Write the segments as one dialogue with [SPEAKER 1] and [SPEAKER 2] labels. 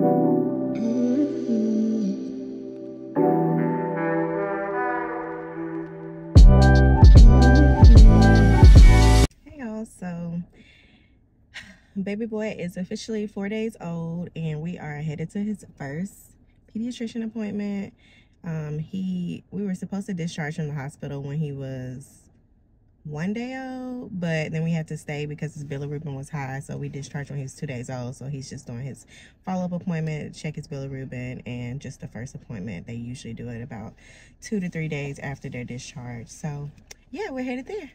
[SPEAKER 1] Hey y'all, so baby boy is officially 4 days old and we are headed to his first pediatrician appointment. We were supposed to discharge from the hospital when he was 1 day old, but then we had to stay because his bilirubin was high, so we discharged when he was 2 days old. So he's just doing his follow-up appointment, check his bilirubin, and just the first appointment. They usually do it about 2 to 3 days after their discharge. So yeah, we're headed there.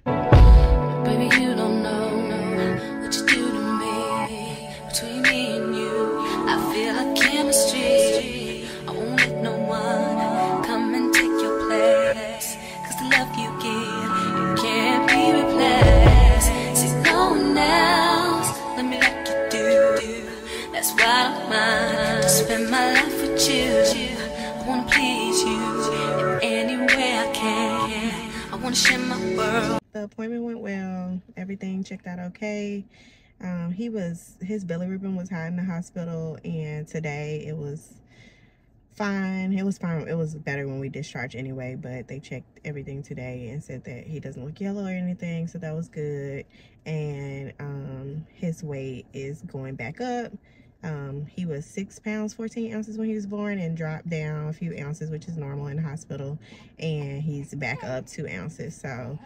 [SPEAKER 2] Baby, you don't know what you do to me. Between me and you, I feel like chemistry. I won't let no one come and take your place, 'cause the love you give, it can't be replaced. See, no one else, let me like you do. That's why I don't mind to spend my life with you. I wanna please you in any way I can. I wanna share my world.
[SPEAKER 1] The appointment went well. Everything checked out okay. His bilirubin was high in the hospital, and today it was fine. It was fine. It was better when we discharged anyway, but they checked everything today and said that he doesn't look yellow or anything, so that was good. And his weight is going back up. He was 6 pounds 14 ounces when he was born and dropped down a few ounces, which is normal in the hospital, and he's back up 2 ounces. So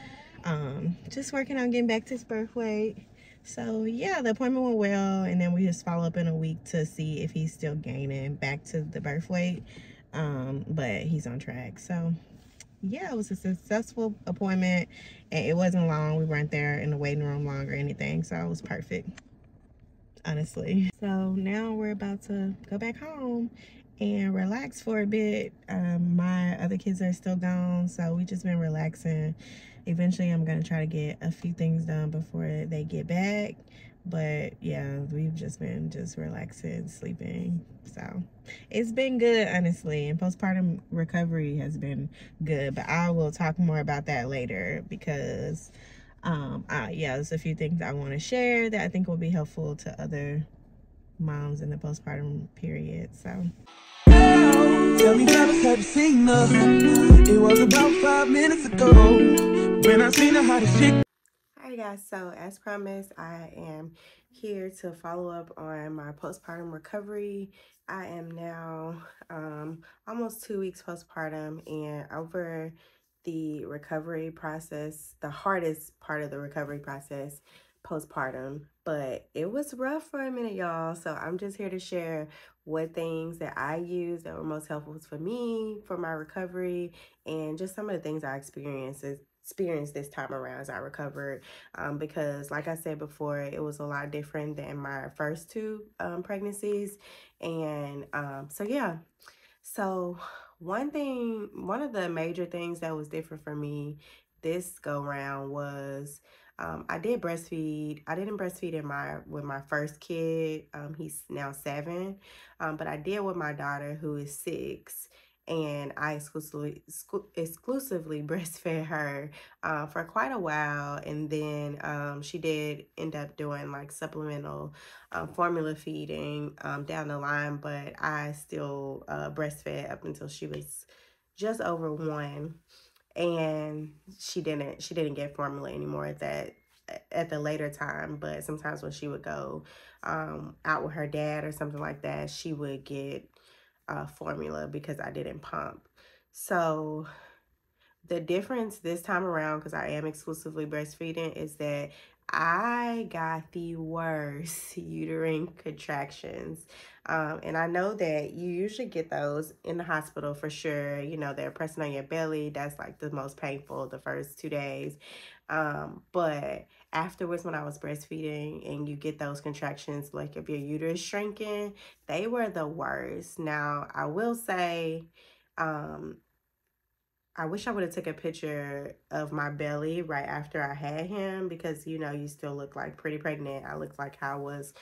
[SPEAKER 1] just working on getting back to his birth weight. So yeah, the appointment went well, and then we just follow up in a week to see if he's still gaining back to the birth weight. But he's on track. So yeah, it was a successful appointment, and it wasn't long. We weren't there in the waiting room long or anything, so it was perfect, honestly. So now we're about to go back home and relax for a bit. My other kids are still gone, so we just been relaxing. Eventually I'm gonna try to get a few things done before they get back, but yeah, we've just been relaxing, sleeping. So it's been good, honestly, and postpartum recovery has been good, but I will talk more about that later because yeah, there's a few things I want to share that I think will be helpful to other moms in the postpartum period. So
[SPEAKER 3] tell me, have you seen her? It was about 5 minutes ago when I seen her, how to shake.
[SPEAKER 1] Alright guys, so as promised, I am here to follow up on my postpartum recovery. I am now almost 2 weeks postpartum, and over the recovery process, the hardest part of the recovery process, postpartum, but it was rough for a minute, y'all. So I'm just here to share what things that I used that were most helpful for me for my recovery, and just some of the things I experienced this time around as I recovered, because like I said before, it was a lot different than my first two pregnancies. And so yeah, so one of the major things that was different for me this go round was I did breastfeed. I didn't breastfeed with my first kid. He's now 7, but I did with my daughter, who is 6, and I exclusively breastfed her for quite a while. And then she did end up doing like supplemental formula feeding down the line, but I still breastfed up until she was just over 1. And she didn't get formula anymore at the later time, but sometimes when she would go out with her dad or something like that, she would get formula because I didn't pump. So the difference this time around, because I am exclusively breastfeeding, is that I got the worst uterine contractions. And I know that you usually get those in the hospital for sure. You know, they're pressing on your belly. That's like the most painful the first 2 days. But afterwards, when I was breastfeeding and you get those contractions, like if your uterus shrinking, they were the worst. Now, I will say, I wish I would have took a picture of my belly right after I had him, because, you know, you still look like pretty pregnant. I looked like how I was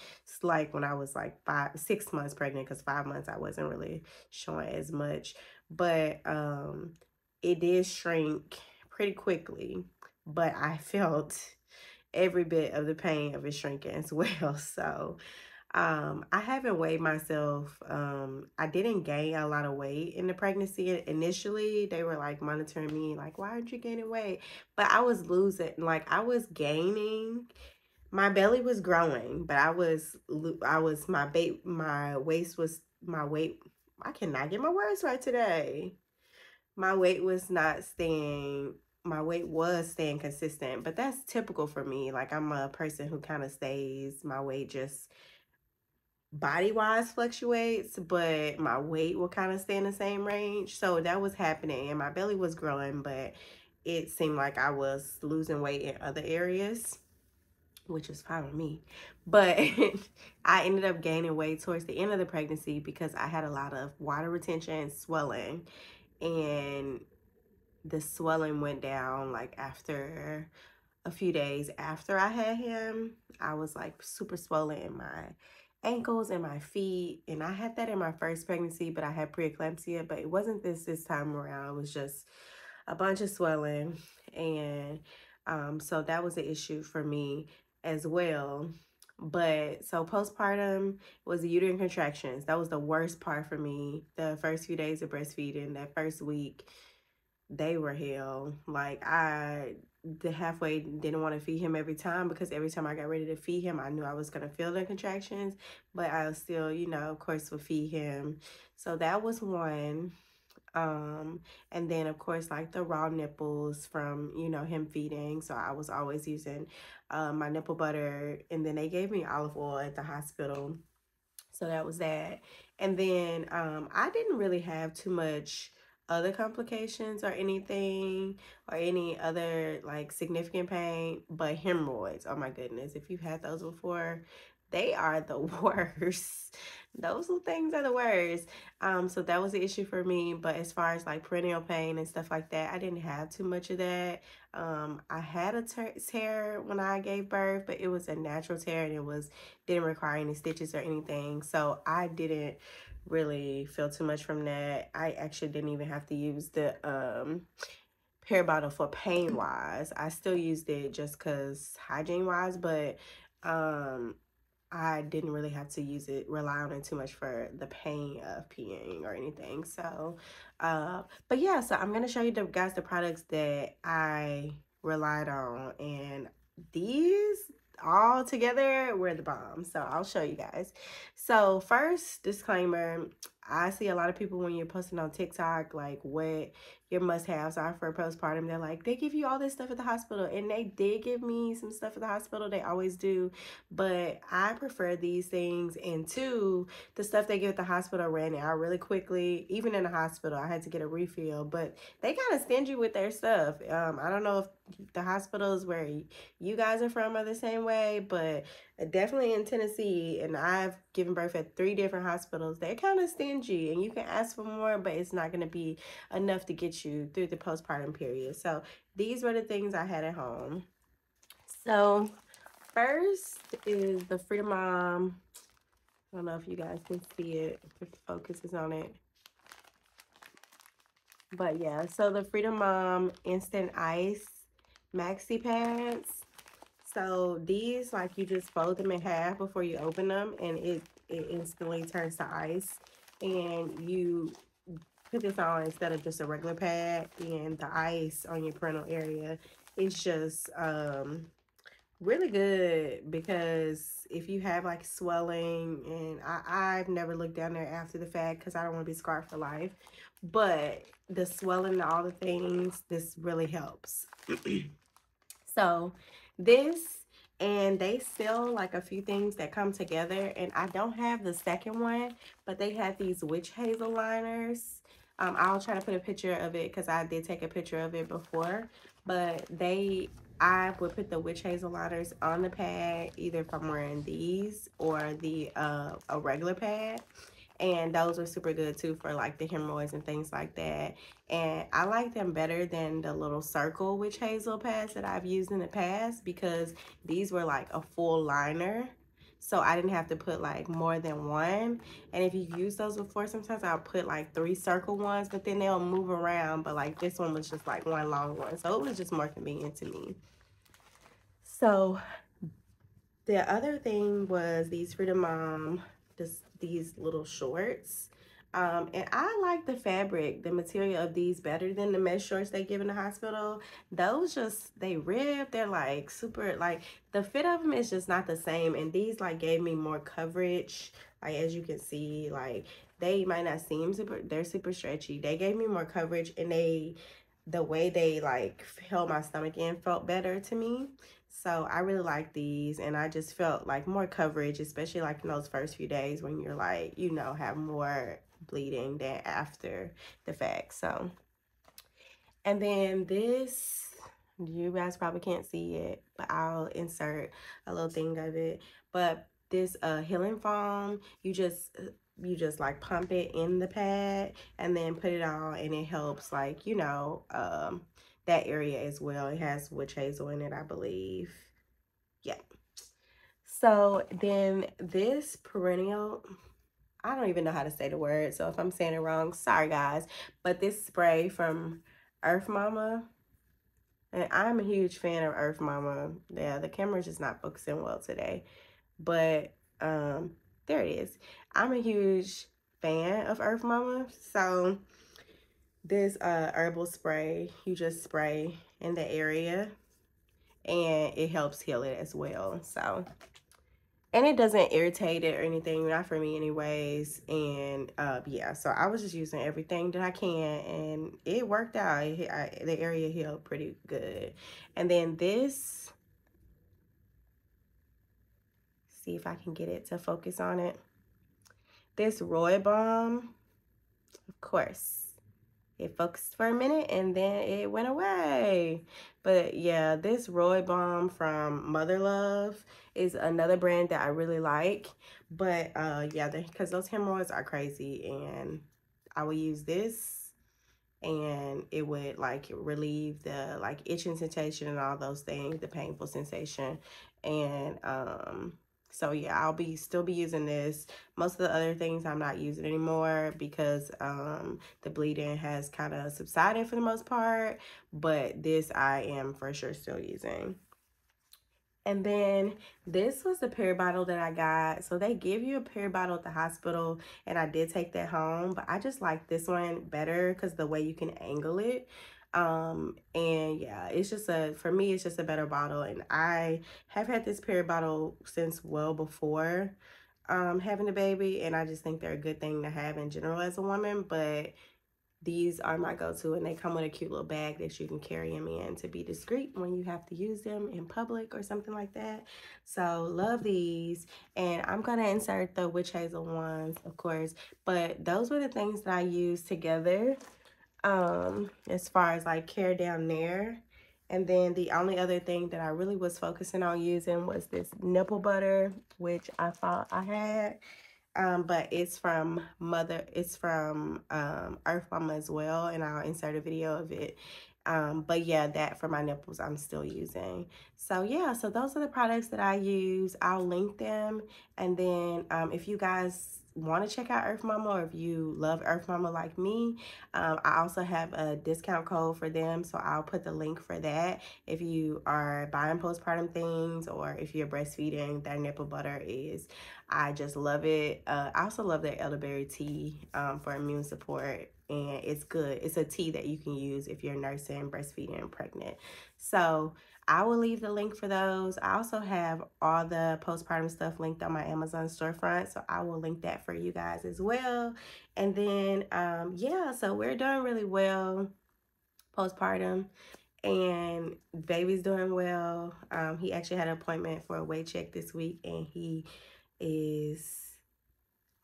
[SPEAKER 1] like when I was like 6 months pregnant, because 5 months I wasn't really showing as much. But it did shrink pretty quickly, but I felt every bit of the pain of it shrinking as well. So I haven't weighed myself. I didn't gain a lot of weight in the pregnancy. Initially, they were like monitoring me, like, why aren't you gaining weight? But I was losing, like, I was gaining. My belly was growing, but my waist was, my weight, I cannot get my words right today. My weight was not staying, my weight was staying consistent, but that's typical for me. Like, I'm a person who kind of stays, my weight just body wise fluctuates, but my weight will kind of stay in the same range. So that was happening, and my belly was growing, but it seemed like I was losing weight in other areas, which is fine with me. But I ended up gaining weight towards the end of the pregnancy because I had a lot of water retention and swelling. And the swelling went down like after a few days after I had him. I was like super swollen in my ankles and my feet. And I had that in my first pregnancy, but I had preeclampsia. But it wasn't this time around. It was just a bunch of swelling. And so that was an issue for me as well. But so postpartum was the uterine contractions. That was the worst part for me. The first few days of breastfeeding, that first week, they were hell. Like, the halfway didn't want to feed him every time, because every time I got ready to feed him, I knew I was going to feel the contractions, but I still, of course, would feed him. So that was one. And then of course, like the raw nipples from, him feeding. So I was always using my nipple butter, and then they gave me olive oil at the hospital. So that was that. And then I didn't really have too much other complications or anything, or any other like significant pain, but hemorrhoids. Oh my goodness. If you've had those before, they are the worst. Those little things are the worst. So that was the issue for me. But as far as like perennial pain and stuff like that, I didn't have too much of that. I had a tear when I gave birth, but it was a natural tear, and didn't require any stitches or anything. So I didn't really feel too much from that. I actually didn't even have to use the pear bottle for pain wise. I still used it just because hygiene wise, but I didn't really have to rely on it too much for the pain of peeing or anything. So, but yeah, so I'm going to show you guys the products that I relied on, and these all together were the bomb. So I'll show you guys. So first, disclaimer, I see a lot of people when you're posting on TikTok, like what your must-haves are for postpartum. They're like, they give you all this stuff at the hospital, and they did give me some stuff at the hospital. They always do. But I prefer these things. And two, the stuff they give at the hospital ran out really quickly. Even in the hospital, I had to get a refill. But they kind of stingy with their stuff. I don't know if the hospitals where you guys are from are the same way, but definitely in Tennessee, and I've given birth at 3 different hospitals, they're kind of stingy, and you can ask for more, but it's not going to be enough to get you through the postpartum period. So these were the things I had at home. So first is the Freedom Mom. I don't know if you guys can see it, if the focus is on it. But yeah, so the Freedom Mom Instant Ice Maxi Pads. So these, like, you just fold them in half before you open them, and it instantly turns to ice. And you put this on instead of just a regular pad, and the ice on your parental area is just really good, because if you have like swelling, and I've never looked down there after the fact because I don't want to be scarred for life, but the swelling and all the things, this really helps. So this, and they sell like a few things that come together, and I don't have the second one, but they had these witch hazel liners. I'll try to put a picture of it because I did take a picture of it before, but I would put the witch hazel liners on the pad, either if I'm wearing these or the a regular pad. And those were super good too for like the hemorrhoids and things like that. And I like them better than the little circle witch hazel pads that I've used in the past, because these were like a full liner. So I didn't have to put like more than one. And if you've used those before, sometimes I'll put like 3 circle ones, but then they'll move around. But like this one was just like one long one. So it was just more convenient to me. So The other thing was these Freedom Mom, these little shorts. And I like the fabric, the material of these better than the mesh shorts they give in the hospital. Those just, they rip, they're like super, like the fit of them is just not the same. And these like gave me more coverage. Like as you can see, like they might not seem super, they're super stretchy. They gave me more coverage, and the way they like held my stomach in felt better to me. So I really like these, and I just felt like more coverage, especially like in those first few days when you're like, you know, have more bleeding than after the fact. So, and then this, you guys probably can't see it, but I'll insert a little thing of it. But this healing foam, you just like pump it in the pad and then put it on, and it helps like, you know, that area as well. It has witch hazel in it, I believe. Yeah. So then this perennial, I don't even know how to say the word, so if I'm saying it wrong, sorry guys. But this spray from Earth Mama, and I'm a huge fan of Earth Mama. Yeah, the camera's just not focusing well today. But there it is. I'm a huge fan of Earth Mama. So this herbal spray, you just spray in the area, and it helps heal it as well. So, and it doesn't irritate it or anything, not for me anyways. And yeah, so I was just using everything that I can, and it worked out. The area healed pretty good. And then this, see if I can get it to focus on it. This Roy Balm, of course, it focused for a minute and then it went away. But yeah, this Roy Balm from Mother Love is another brand that I really like. But yeah, because those hemorrhoids are crazy, and I will use this, and it would like relieve the like itching sensation and all those things, the painful sensation. And so yeah, I'll still be using this. Most of the other things I'm not using anymore because the bleeding has kind of subsided for the most part, but this I am for sure still using. And then this was the peri bottle that I got. So they give you a peri bottle at the hospital, and I did take that home, but I just like this one better because the way you can angle it. And yeah, it's just for me, it's just a better bottle. And I have had this peri bottle since well before having a baby, and I just think they're a good thing to have in general as a woman. But these are my go-to, and they come with a cute little bag that you can carry them in to be discreet when you have to use them in public or something like that. So love these. And I'm gonna insert the witch hazel ones, of course, but those were the things that I used together as far as like care down there. And then the only other thing that I really was focusing on using was this nipple butter, which I thought I had. But it's from Earth Mama as well, and I'll insert a video of it. But yeah, that for my nipples I'm still using. So yeah, so those are the products that I use. I'll link them, and then if you guys want to check out Earth Mama, or if you love Earth Mama like me, I also have a discount code for them, so I'll put the link for that. If you are buying postpartum things, or if you're breastfeeding, their nipple butter is, I just love it. I also love their elderberry tea for immune support, and it's good. It's a tea that you can use if you're nursing, breastfeeding, and pregnant. So I will leave the link for those. I also have all the postpartum stuff linked on my Amazon storefront, so I will link that for you guys as well. And then, yeah, so we're doing really well postpartum, and baby's doing well. He actually had an appointment for a weight check this week, and he is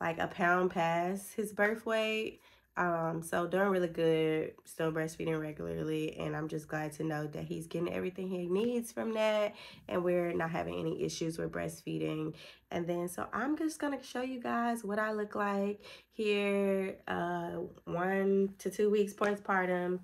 [SPEAKER 1] like a pound past his birth weight. So doing really good, still breastfeeding regularly, and I'm just glad to know that he's getting everything he needs from that, and we're not having any issues with breastfeeding. And then so I'm just gonna show you guys what I look like here 1 to 2 weeks postpartum.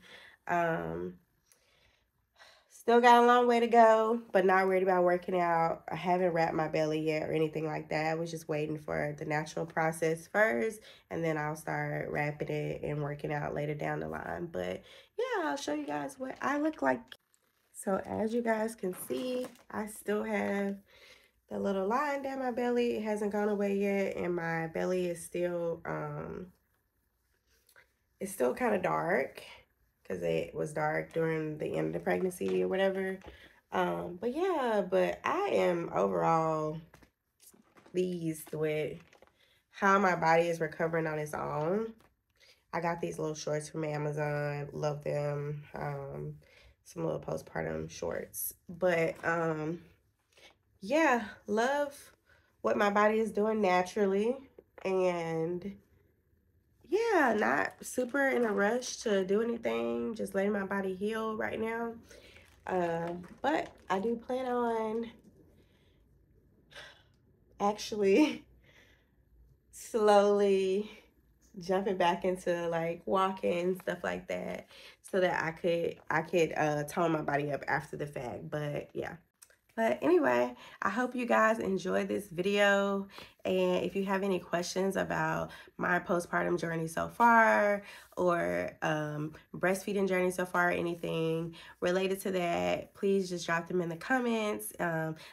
[SPEAKER 1] Still got a long way to go, but not worried about working out. I haven't wrapped my belly yet or anything like that. I was just waiting for the natural process first, and then I'll start wrapping it and working out later down the line. But yeah, I'll show you guys what I look like. So as you guys can see, I still have the little line down my belly. It hasn't gone away yet, and my belly is still it's still kind of dark because it was dark during the end of the pregnancy or whatever. But yeah, but I am overall pleased with how my body is recovering on its own. I got these little shorts from Amazon. Love them. Some little postpartum shorts. But yeah, love what my body is doing naturally. And yeah, not super in a rush to do anything. Just letting my body heal right now. But I do plan on actually slowly jumping back into like walking, stuff like that, so that I could tone my body up after the fact. But yeah. But anyway, I hope you guys enjoyed this video. And if you have any questions about my postpartum journey so far, or breastfeeding journey so far, anything related to that, please just drop them in the comments.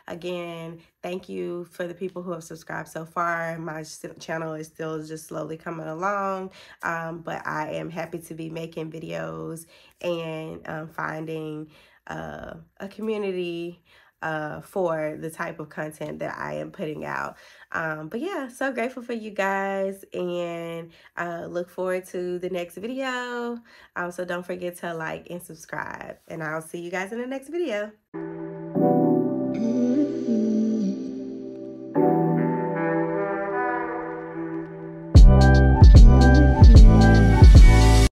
[SPEAKER 1] Again, thank you for the people who have subscribed so far. My channel is still just slowly coming along, but I am happy to be making videos and finding a community for the type of content that I am putting out. But yeah, so grateful for you guys, and look forward to the next video. So don't forget to like and subscribe, and I'll see you guys in the next video.